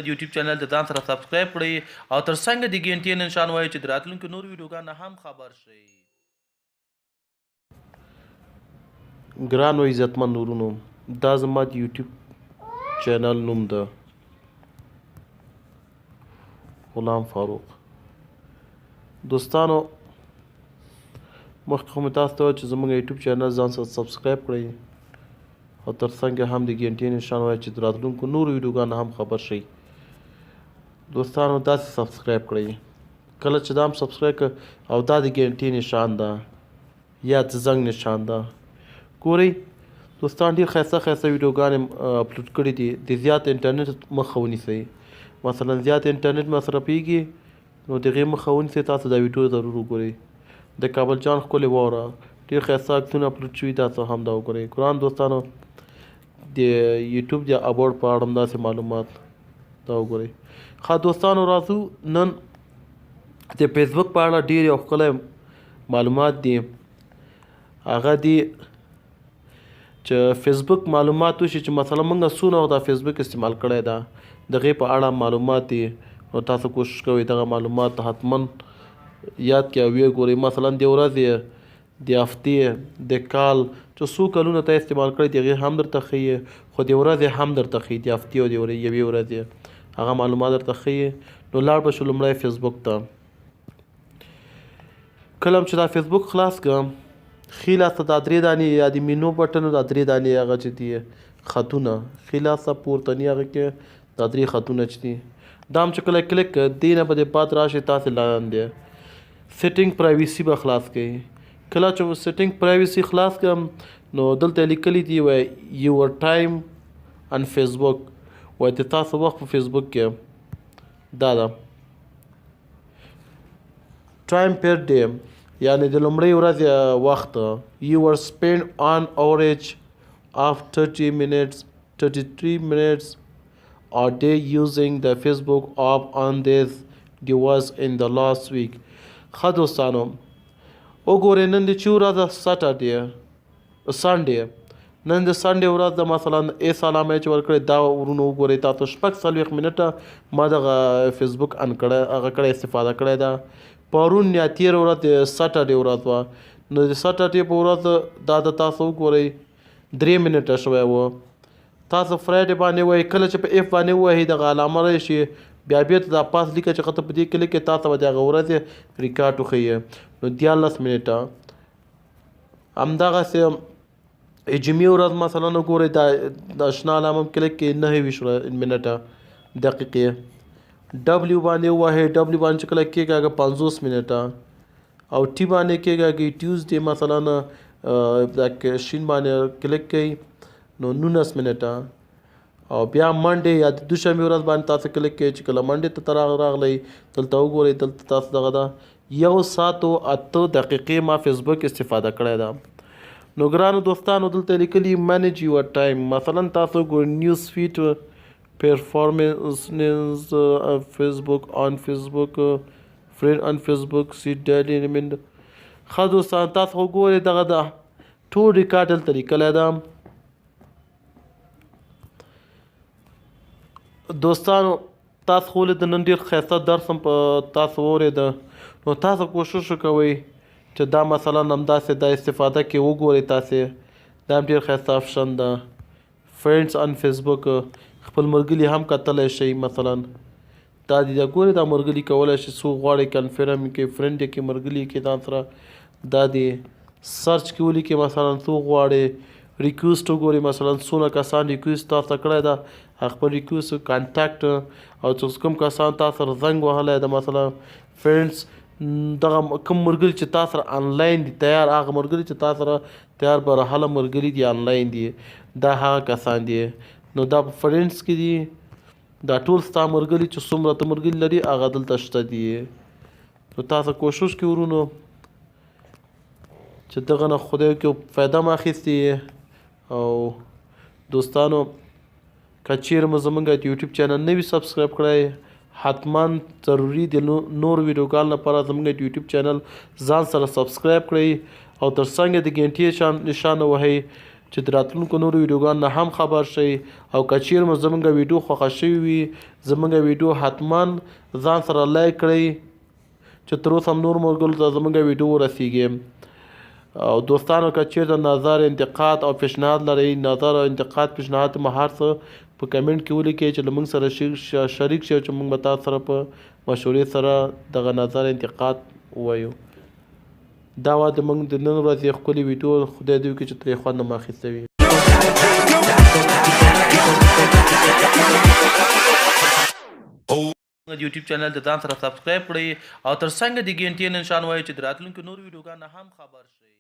د یوټیوب چینل د ځان سره سبسکرایب کړئ او ترڅنګ د ګینټې نشان وایي چې د راتلونکو نور ویډیوګانو هم خبر شئ. ګرانو عزتمن ورونو، دا زما د یوټیوب چینل نوم ده غلام فاروق. دوستانو مخکې خو مې تاسو ته وویل چې زموږ یوټیوب چینل ځان سره سبسکرایب کړئ او ترڅنګ هم د ګینټې نشان وایي چې د راتلونکو نورو ویډیوګانو هم خبر شئ. دوستانو داسې سبسکرایب کړئ، کله چې دا هم سبسکرایب کړئ او دا د ګینټې نشان ده یا د زنګ نشان ده. ګورئ دوستان، ډېر ښایسته ښایسته ویډیوګانې اپلوډ کړي دي. د زیات انټرنیټ مخه ونیسئ. مثلا زیات انټرنیټ مصرفیږي نو د هغې مخه ونیسئ. تاسو دا ویډیو ضرور وګورئ. د کابل جان ښکلې واوره ډېر ښایسته عکسونه اپلوډ شوي، تاسو هم دا وګورئ. ګران دوستانو، د یوټیوب د اباوټ په اړه هم داسې معلومات دا وګورئ. ښه دوستانو، راځو نن د فیسبوک په اړه ډېر یو ښکلی معلومات دي. هغه دي چې فیسبوک معلومات وشي چې مثلا موږ څونه وخت دا فیسبوک استعمال کړی ده، د هغې په اړه معلومات دي. نو تاسو کوشش کوئ دغه معلومات حتما یاد کړئ او ویې ګورئ. مثلا د ورځې، د هفتې، د کال چې څو کلونه ته استعمال کړی د هغې هم درته ښیي، خو د ورځې هم درته ښیي، د هفتې او د یوې ورځې هغه معلومات درته ښیي. نو لاړ به شو لومړی فیسبوک ته. کله چې دا فیسبوک خلاص کړم، ښي لاسته دا درې دانې یا د مینو بټن دا درې دانې هغه چې دي خطونه، ښي لاسته پورتني هغه کې دا درې خطونه چې دي، دا هم چې کله کلیک کړه دې نه به د پات راشي تاسې لاندې سیټینګ پرایویسي به خلاص کړئ. کله چې سیټینګ پرایویسي خلاص کړم نو دلته لیکلي دي وایي یور ټایم ان فیسبوک، وایي د تاسو وخت په فیسبوک کې دا ده ټایم پر ډے، یعنې د لومړۍ ورځې وخت. یور سپینډ آن اوریج of 33 minutes a day using the Facebook app on this device in the last week. ښه دوستانو وګورئ، نن د چې ورځ سنډې، نن د سنډې ورځ ده. مثلا سلام چې ورکړی دا ورونو وګورئ، تاسو 46 منټه ما دغه فیسبوک ان کړی، هغه کړی، استفاده کړی ده. پرون یا تېره ورځ د سټرډې ورځ وه، نو د سټرډې په ورځ دا د تاسو وګورئ 3 منټه شوی و. تاسو فرایډې باندې وایي، کله چې په اف باندې ووهئ دغه علامه راشي، بیا بېرته دا پاس لیکه چې ښته په دې کلیک کې تاسو به د هغه ورځې ریکارډ وښیي. نو 13 منټه. همدغسې جمعې ورځ مثلا وګورئ، دا شنه علامه کلیک کې 29 منټه دقیقې. ډبلیو باندې ووهئ، ډبلیو باندې چې کله کېږي هغه 50 منټه. او ټي باندې کېږي هغه ټیوزډے مثلا دا شین باندې کلیک کوئ نو 19 منټه. او بیا منډې یا د دوشنبې ورځ باندې تاسو کلیک کوئ چې کله منډې ته راغلی، دلته وګورئ، دلته تاسو دغه ده 1 ساعت و 8 دقیقې ما فیسبوک استفاده کړی ده. نو ګرانو دوستانو دلته لیکلي مینیج یور ټایم. مثلا تاسو ګورئ نیوز فیډ پرفارمنس فیسبوک آن فیسبوک فرینډ آن فیسبوک سی ډیلی ریمایندر. ښه دوستان، تاسو وګورئ دغه ده ټول ریکارډ دلته لیکلی ده. دوستانو تاسو خو د نن ډېر ښایسته درس هم په تاسو واورېده، نو تاسو کوشش وکوئ چې دا مثلا همداسې دا استفاده کې وګورئ. تاسې دا هم ډېر ښایسته آپشن ده. فرینډس آن فیسبوک، خپل ملګري هم کتلی شئ. مثلا دا دي، دا ګورئ، دا ملګري کولی شي څوک غواړئ کنفرم کړئ، فرینډ یې کړئ، ملګري یې کړئ ځان سره. دا دي سرچ کې ولیکئ، مثلا څوک غواړئ. ریکویسټ وګورئ، مثلا څونه کسان ریکویسټ تاسو ته کړی ده، هغه خپل ریکویسټ کانټاکټ او چې کوم کسان تاسو سره زنګ وهلی ده، مثلا فرینډس دغه کوم ملګري چې تاسو سره آنلاین دي تیار، هغه ملګري چې تاسو سره تیار برحاله ملګري دي آنلاین دي، دا هغه کسان دي. نو دا په فرینډس کې دي، دا ټول ستا ملګري چې څومره ته ملګري لري هغه دلته شته دي. نو تاسو کوشش کوئ ورونو چې دغه نه خدای وکړي فایده مو اخیستې. او دوستانو که چیرې مو زموږ د یوټیوب چینل نه وي سبسکرایب کړی، حتما ضروري د نور ویډیوګانو لپاره زموږ د یوټیوب چینل ځان سره سبسکرایب کړئ او ترڅنګ د ګنټې نشان وهئ چې د راتلونکو نورو ویډیوګانو نه هم خبر شئ. او که چیرې مو زموږ ویډیو خوښه شوې وي زموږ ویډیو حتما ځان سره لایک کړئ چې تر اوسه هم نور ملګرو ته زموږ ویډیو ورسیږي. او دوستانو که چیرته نظر انتقاد او پیشنهاد لرئ نظر او انتقاد پیشنهاد مو هر څه په کمنټ کې ولیکئ چې له موږ سره شریک شئ چې موږ به تاسو سره په مشورې سره دغه نظر انتقاد ووایو. دا وه د موږ د نن ورځې ښکلې ویډیو. خدای دې وکړي چې ترې خوند مو اخیستی وي. د یوټیوب چینل د ځان سره سبسکرایب کړئ او تر څنګ د ګینټې نشان وایي چې د راتلونکو نورو ویډیوګانو هم خبر شئ.